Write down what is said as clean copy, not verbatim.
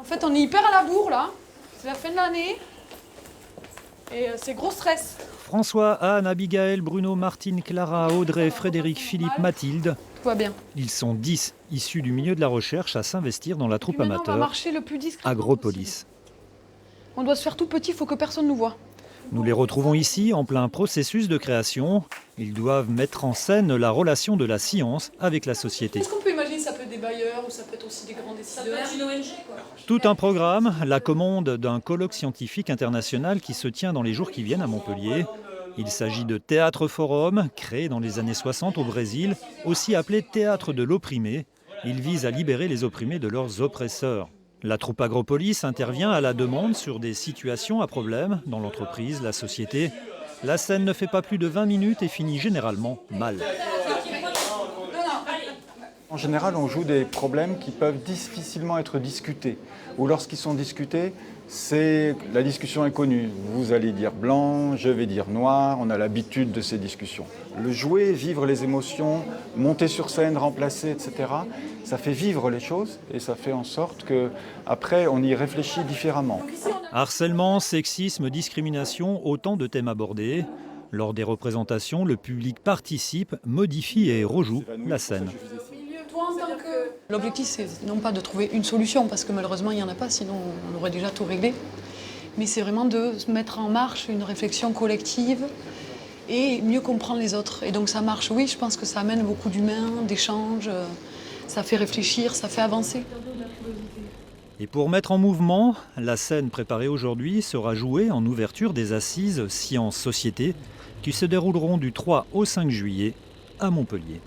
En fait, on est hyper à la bourre là. C'est la fin de l'année. Et c'est gros stress. François, Anne, Abigail, Bruno, Martine, Clara, Audrey, Frédéric, Philippe, Mathilde. Tout va bien. Ils sont 10, issus du milieu de la recherche, à s'investir dans la troupe Puis maintenant, on va amateur marcher le plus discrètement Agropolis. possible. On doit se faire tout petit, il faut que personne nous voie. Nous les retrouvons ici en plein processus de création. Ils doivent mettre en scène la relation de la science avec la société. Est-ce qu'on peut imaginer ça peut être des bailleurs ou ça peut être aussi des grands décideurs? Ça peut être une ONG quoi. Tout un programme, la commande d'un colloque scientifique international qui se tient dans les jours qui viennent à Montpellier. Il s'agit de Théâtre Forum, créé dans les années 60 au Brésil, aussi appelé Théâtre de l'opprimé. Il vise à libérer les opprimés de leurs oppresseurs. La troupe Agropolis intervient à la demande sur des situations à problème dans l'entreprise, la société. La scène ne fait pas plus de 20 minutes et finit généralement mal. En général, on joue des problèmes qui peuvent difficilement être discutés. Ou lorsqu'ils sont discutés, la discussion est connue. Vous allez dire blanc, je vais dire noir, on a l'habitude de ces discussions. Le jouer, vivre les émotions, monter sur scène, remplacer, etc., ça fait vivre les choses et ça fait en sorte qu'après, on y réfléchit différemment. Harcèlement, sexisme, discrimination, autant de thèmes abordés. Lors des représentations, le public participe, modifie et rejoue la scène. L'objectif, c'est non pas de trouver une solution, parce que malheureusement, il n'y en a pas, sinon on aurait déjà tout réglé. Mais c'est vraiment de mettre en marche une réflexion collective et mieux comprendre les autres. Et donc ça marche, oui, je pense que ça amène beaucoup d'humains, d'échanges, ça fait réfléchir, ça fait avancer. Et pour mettre en mouvement, la scène préparée aujourd'hui sera jouée en ouverture des assises Sciences Société qui se dérouleront du 3 au 5 juillet à Montpellier.